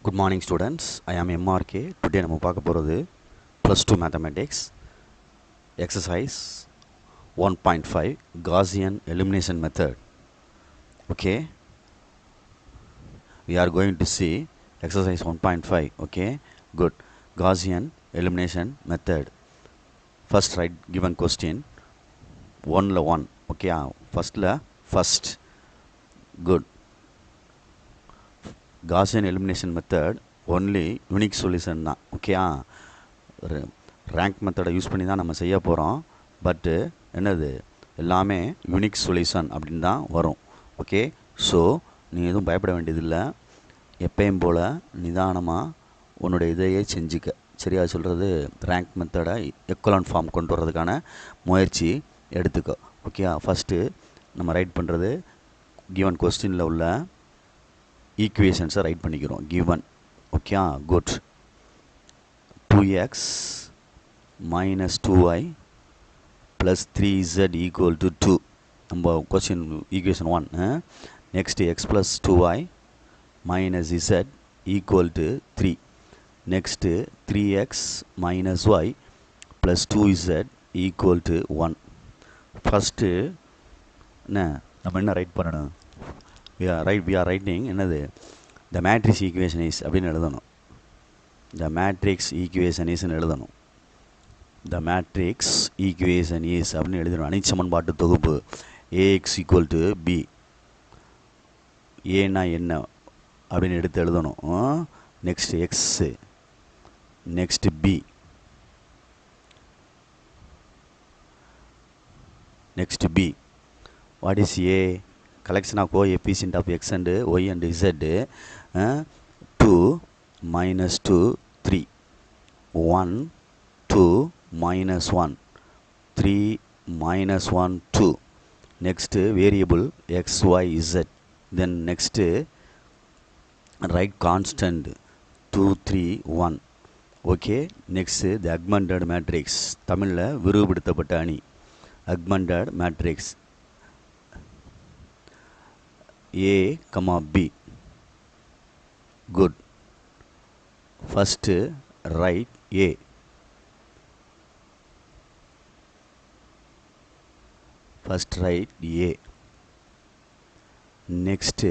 Good morning students, I am MRK. Today நம்ம பார்க்க போகிறது plus 2 mathematics exercise 1.5 Gaussian elimination method. Okay, we are going to see exercise 1.5. Okay, good. Gaussian elimination method. First write given question 1 1. Okay, first. Good. Gaussian elimination method only unique solution தான். ஓகேயா, rank மெத்தடை use பண்ணி தான் நம்ம செய்ய போகிறோம். பட்டு என்னது எல்லாமே யூனிக் சொல்யூஷன் அப்படின்னு தான் வரும். ஓகே, ஸோ நீ எதுவும் பயப்பட வேண்டியதில்லை. எப்பயும் போல் நிதானமாக உன்னுடைய இதையே செஞ்சுக்க. சரியா சொல்கிறது, ரேங்க் மெத்தடை எக்கலன் ஃபார்ம் கொண்டு வர்றதுக்கான முயற்சி எடுத்துக்கோ. ஓகே, ஃபஸ்ட்டு நம்ம ரைட் பண்ணுறது கிவன் கொஸ்டினில் உள்ள ஈக்குவேஷன்ஸை ரைட் பண்ணிக்கிறோம். Given. Okay, good. 2x minus 2y plus 3z equal to 2. நம்ம question equation 1. Next x plus 2y minus z equal to 3. Next 3x minus y plus 2z equal to 1. First நம்ம என்ன right பண்ணணும்? we are writing என்னது the matrix equation is அப்படின்னு எழுதணும். the matrix equation is எழுதணும். the matrix equation is அப்படின்னு எழுதணும். அனைத்து சமன்பாட்டு தொகுப்பு ax equal to b, ஏன்னா என்ன அப்படின்னு எடுத்து எழுதணும். Next x, next b, next b. what is a? collection of coefficient of x and y and z. 2 minus 2 3, 1 2 minus 1 3 minus 1 2. next variable x y z. then next write constant 2 3 1. okay, next the augmented matrix. தமிழில் விரிவுபடுத்தப்பட்ட அணி augmented matrix A, B. Good. First write A. First write A. Next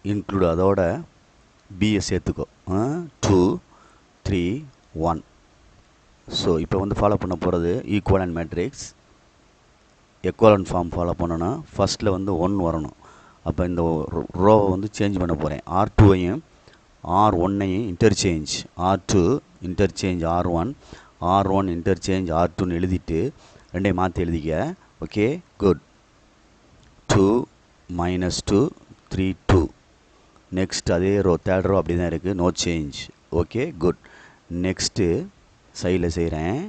include அதோட B சேர்த்துக்கோ. 2 3 1. So இப்போ வந்து follow பண்ண போகிறது equivalent matrix. எக்குவலன்ட் form follow பண்ணோன்னா ஃபஸ்ட்டில் வந்து 1 வரணும். அப்போ இந்த ரோவை வந்து சேஞ்ச் பண்ண போகிறேன். R2ஐயும் R1ஐயும் interchange, R2 interchange R1, R1 interchange R2ன்னு எழுதிட்டு ரெண்டையும் மாற்றி எழுதிக்க. Okay, good. 2 minus 2 3 2. நெக்ஸ்ட் அதே ரோ, தேர்ட் ரோ அப்படி தான் இருக்குது, no change. Okay, good. Next சைடில் செய்கிறேன்.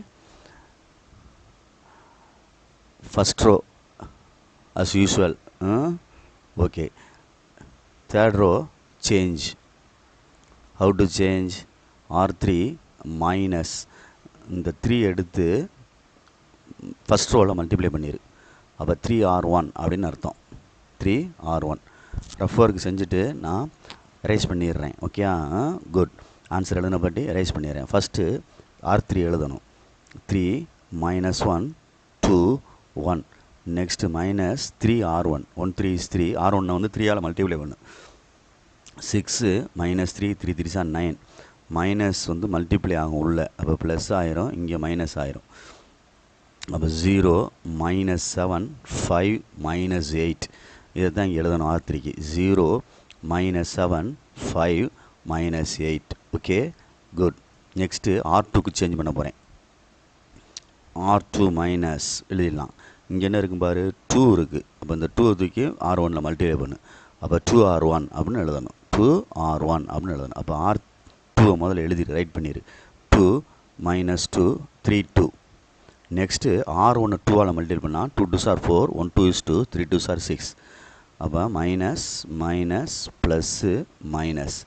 first row as usual. okay, third row change. how to change? R3 minus இந்த 3 எடுத்து ஃபஸ்ட் ரோவில் மல்டிப்ளை பண்ணிடு. அப்போ 3R1 அப்படின்னு அர்த்தம். 3R1 ரஃப் ஒர்க் செஞ்சுட்டு நான் எரேஸ் பண்ணிடுறேன். Okay, good. ஆன்சர் எழுதின பற்றி எரேஸ் பண்ணிடுறேன். ஃபஸ்ட்டு R3 எழுதணும். 3 minus 1 2 1. Next minus 3R1. 1 3 is 3. R1 வந்து 3ஆல் மல்டிப்ளை பண்ணு. 6 minus 3 3 3 is 9. மைனஸ் வந்து மல்டிப்ளை ஆகும் உள்ள, அப்போ ப்ளஸ் ஆயிரும், இங்கே மைனஸ் ஆயிரும். அப்போ 0 minus 7 5 minus 8. இதை தான் இங்கே எழுதணும். R3க்கு 0 minus 7 5 minus 8. Okay, good. Next R2க்கு சேஞ்ச் பண்ண போகிறேன். R2 மைனஸ் எழுதிடலாம். இங்கே என்ன இருக்கும் பாரு, 2 இருக்குது. அப்போ இந்த 2 தூக்கி R1ல் மல்டிப்ளை பண்ணு. அப்போ 2R1 அப்படின்னு எழுதணும். 2R1 அப்படின்னு எழுதணும். அப்போ R2 முதல்ல எழுதிடு, ரைட் பண்ணிடு. 2 minus 2 3 2. நெக்ஸ்ட்டு R1 2ஆல் மல்டிப்ளை பண்ணால் 2 2s are 4, 1 2 is 2, 3 2s are 6. அப்போ minus minus plus minus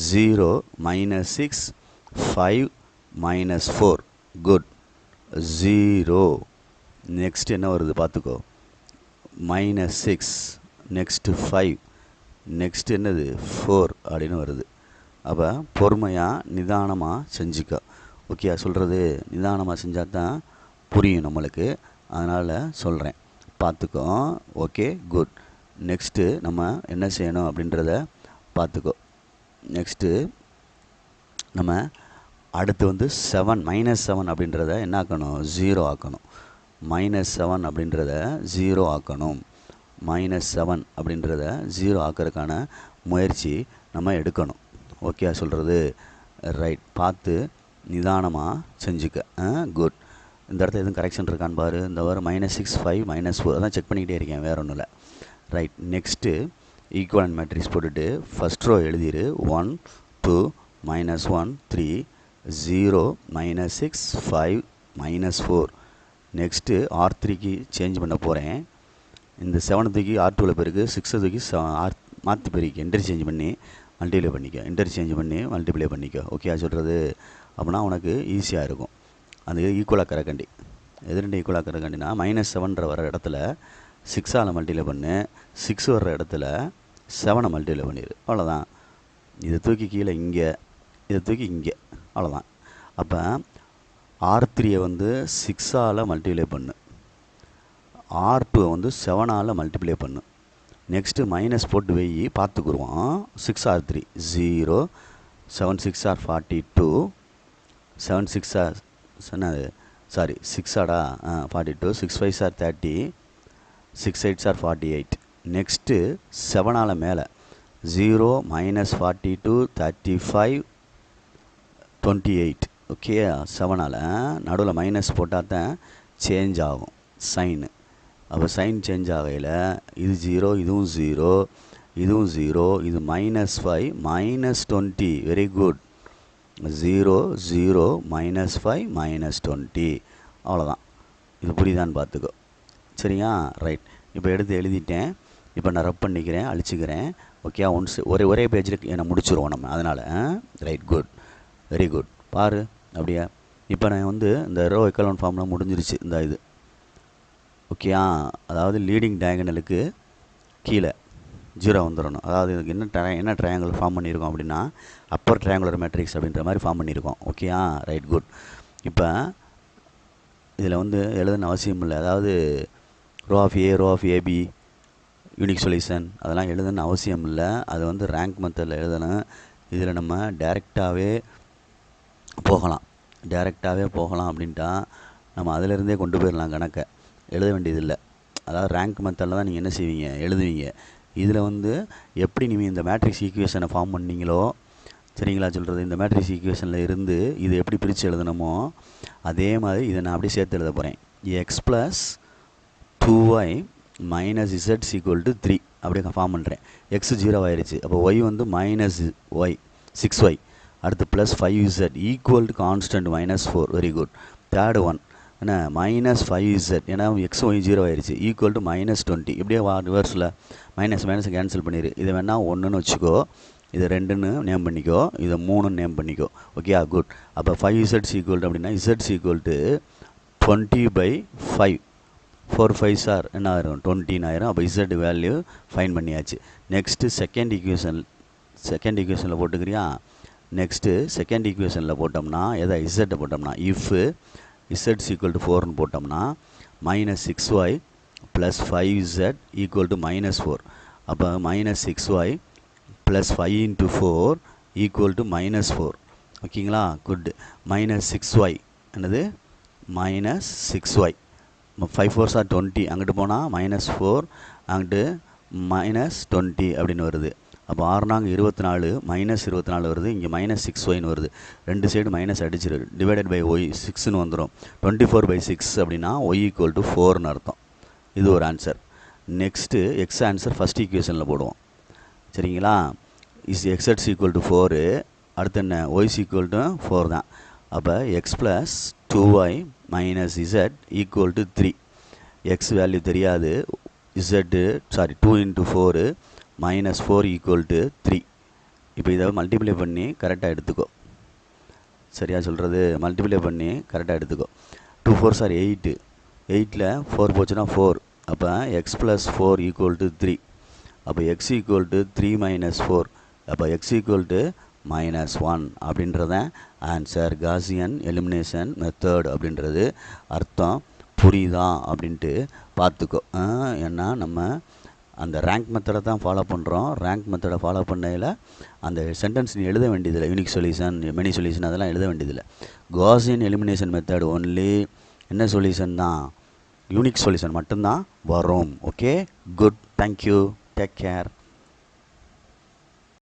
0 minus 6 5 minus 4. Good. 0. Next என்ன வருது பார்த்துக்கோ, -6. நெக்ஸ்ட்டு 5. நெக்ஸ்ட் என்னது 4 அப்படின்னு வருது. அப்போ பொறுமையாக நிதானமாக செஞ்சுக்க. ஓகே, சொல்கிறது நிதானமாக செஞ்சால் தான் புரியும் நம்மளுக்கு, அதனால் சொல்கிறேன், பார்த்துக்கோ. Okay, good. நெக்ஸ்ட்டு நம்ம என்ன செய்யணும் அப்படின்றத பார்த்துக்கோ. நெக்ஸ்ட்டு நம்ம அடுத்து வந்து -7 அப்படின்றத என்ன ஆக்கணும், 0 ஆக்கணும். -7 அப்படின்றத 0 ஆக்கணும். -7 அப்படின்றத 0 ஆக்கிறதுக்கான முயற்சி நம்ம எடுக்கணும். ஓகே சொல்கிறது, ரைட். பார்த்து நிதானமாக செஞ்சுக்க. குட். இந்த இடத்துல எதுவும் கரெக்ஷன் இருக்கான்னு பாரு. இந்த வர -6 5 -4 அதான் செக் பண்ணிக்கிட்டே இருக்கேன், வேறு ஒன்றும் இல்லை. ரைட். நெக்ஸ்ட்டு ஈக்குவலன்ட் மேட்ரிக்ஸ் போட்டுட்டு ஃபஸ்ட் ரோ எழுதிரு. 1 2 -1 3 0 -6 5 -4. நெக்ஸ்ட்டு R3க்கு சேஞ்ச் பண்ண போகிறேன். இந்த 7 தூக்கி R2வில் பெருக்கு, 6 தூக்கி மாற்றி பெருக்கி இன்டர்சேஞ்ச் பண்ணி மல்டிப்ளை பண்ணிக்க. இன்டர்சேஞ்ச் பண்ணி மல்டிப்ளை பண்ணிக்க. ஓகே சொல்கிறது. அப்படின்னா உனக்கு ஈஸியாக இருக்கும். அந்த ஈக்குவலாக கரக்கண்டி எது ரெண்டு ஈக்குவலாக கரக்கண்டினா -7 வர இடத்துல 6ஆல் மல்டிப்ளை பண்ணு, 6 வர்ற இடத்துல 7 மல்டிப்ளை பண்ணிடு. அவ்வளோதான். இதை தூக்கி கீழே இங்கே, இதை தூக்கி இங்கே, அவ்வளோதான். அப்போ R3 வந்து 6ஆல் மல்டிப்ளை பண்ணு, R2 வந்து 7ஆல் மல்டிப்ளை பண்ணு. நெக்ஸ்ட்டு மைனஸ் போட்டு வெயி பார்த்துக்குருவோம். 6 R3 0 7 6 are 42 7 6 are சொன்னது சாரி 6 ஆடா 42 6 5 are 30 6 8 are 48. நெக்ஸ்ட்டு 7ஆல் மேலே 0 -42 35 28. ஓகே, 7ஆல் நடுவில் மைனஸ் போட்டால் தான் சேஞ்ச் ஆகும் சைனு. அப்போ சைன் சேஞ்ச் ஆகையில் இது 0 இதுவும் 0 இதுவும் 0 இது -5 -20. Very good. 0 0 -5 -20. அவ்வளோதான். இது புரியுதான்னு பார்த்துக்கோ. சரியா, ரைட். இப்போ எடுத்து எழுதிட்டேன். இப்போ நான் ரப் பண்ணிக்கிறேன், அழிச்சிக்கிறேன். ஓகே, ஒரே பேஜில் என்னை முடிச்சுருவோம் நம்ம, அதனால். Right, good, very good. பாரு அப்படியே. இப்போ நான் வந்து இந்த ரோ எக்கலன் ஃபார்ம்லாம் முடிஞ்சிருச்சு. இந்த இது ஓகேயா, அதாவது லீடிங் டயகனலுக்கு கீழே 0 வந்துடணும். அதாவது இதுக்கு என்ன ட்ரையாங்கிள் ஃபார்ம் பண்ணியிருக்கோம் அப்படின்னா அப்பர் ட்ரையாங்குலர் மேட்ரிக்ஸ் அப்படின்ற மாதிரி ஃபார்ம் பண்ணியிருக்கோம். ஓகேயா, ரைட், குட். இப்போ இதில் வந்து எழுதுன அவசியம் இல்லை. அதாவது row of A, row of AB, unique solution அதெல்லாம் எழுதுன அவசியம் இல்லை. அது வந்து ரேங்க் மெத்தடில் எழுதணும். இதில் நம்ம டைரெக்டாகவே போகலாம் அப்படின்ட்டா நம்ம அதிலிருந்தே கொண்டு போயிடலாம். கணக்கை எழுத வேண்டியதில்லை. அதாவது ரேங்க் மெத்தடில் தான் நீங்கள் என்ன செய்வீங்க, எழுதுவீங்க. இதில் வந்து எப்படி நீங்கள் இந்த மேட்ரிக்ஸ் ஈக்குவேஷனை ஃபார்ம் பண்ணீங்களோ, சரிங்களா சொல்கிறது, இந்த மேட்ரிக்ஸ் ஈக்குவேஷனில் இருந்து இது எப்படி பிரித்து எழுதணுமோ அதே மாதிரி இதை நான் அப்படியே சேர்த்து எழுத போகிறேன். x + 2y - z = 3 அப்படியே ஃபார்ம் பண்ணுறேன். x 0 ஆயிடுச்சு. அப்போ y வந்து -y 6y, அடுத்து +5z = constant -4. Very good. Third one என்ன, -5z, ஏன்னா x y 0 ஆயிடுச்சு, = -20. இப்படியே ரிவர்ஸில் மைனஸ் கேன்சல் பண்ணிடு. இதை வேணால் 1ன்னு வச்சுக்கோ, இதை 2ன்னு நேம் பண்ணிக்கோ, இதை 3ன்னு நேம் பண்ணிக்கோ. Okay, good. அப்போ 5z = அப்படின்னா z = 20/5. 4 5s are என்ன ஆயிரும், 20 ஆயிரும். அப்போ z வேல்யூ ஃபைன் பண்ணியாச்சு. நெக்ஸ்ட்டு செகண்ட் ஈக்குவேஷனில் போட்டுக்கிறியா. நெக்ஸ்ட்டு செகண்ட் ஈக்குவேஷனில் போட்டோம்னா எதை z போட்டோம்னா இஃப் z = 4ன்னு போட்டோம்னா -6y + 5z = -4. அப்போ -6y + 5 × 4 = -4. ஓகேங்களா, குட். -6y என்னது, -6y 5 4s are 20. அங்கிட்டு போனால் -4, அங்கிட்டு -20 அப்படின்னு வருது. அப்போ 6 24 -24 வருது. இங்கே -6yன்னு வருது. ரெண்டு சைடு மைனஸ் அடிச்சிரு. டிவைடட் பை ஒய் 6ன்னு வந்துடும். 24/6 அப்படின்னா y = 4ன்னு அர்த்தம். இது ஒரு answer. Next x answer first ஈக்குவேஷனில் போடுவோம். சரிங்களா, x = 4, அடுத்து என்ன, y = 4 தான். அப்போ x + 2y - z = 3. x value தெரியாது. z 2 × 4 -4 = 3. இப்போ இதை மல்டிப்ளை பண்ணி கரெக்டாக எடுத்துக்கோ. சரியா சொல்கிறது, மல்டிப்ளை பண்ணி கரெக்டாக எடுத்துக்கோ. 2 4s are 8. 8ல் 4 போச்சுன்னா 4. அப்போ x + 4 = 3. அப்போ எக்ஸ் ஈக்குவல் டு 3 மைனஸ் 4, அப்போ எக்ஸ் ஈக்குவல் டு -1 அப்படின்றத ஆன்சர். காசியன் எலிமினேஷன் மெத்தட் அப்படின்றது அர்த்தம் புரியுதா அப்படின்ட்டு பார்த்துக்கோ. ஏன்னா நம்ம அந்த ரேங்க் மெத்தடை தான் ஃபாலோ பண்ணுறோம். ரேங்க் மெத்தடை ஃபாலோ பண்ணையில் அந்த சென்டென்ஸ் நீ எழுத வேண்டியதில்லை. யூனிக் சொல்யூஷன், மெனி சொல்யூஷன் அதெல்லாம் எழுத வேண்டியதில்லை. காசியன் எலிமினேஷன் மெத்தட் ஒன்லி என்ன சொல்யூஷன் தான், யூனிக் சொல்யூஷன் மட்டும்தான் வரும். Okay, good, thank you, take care.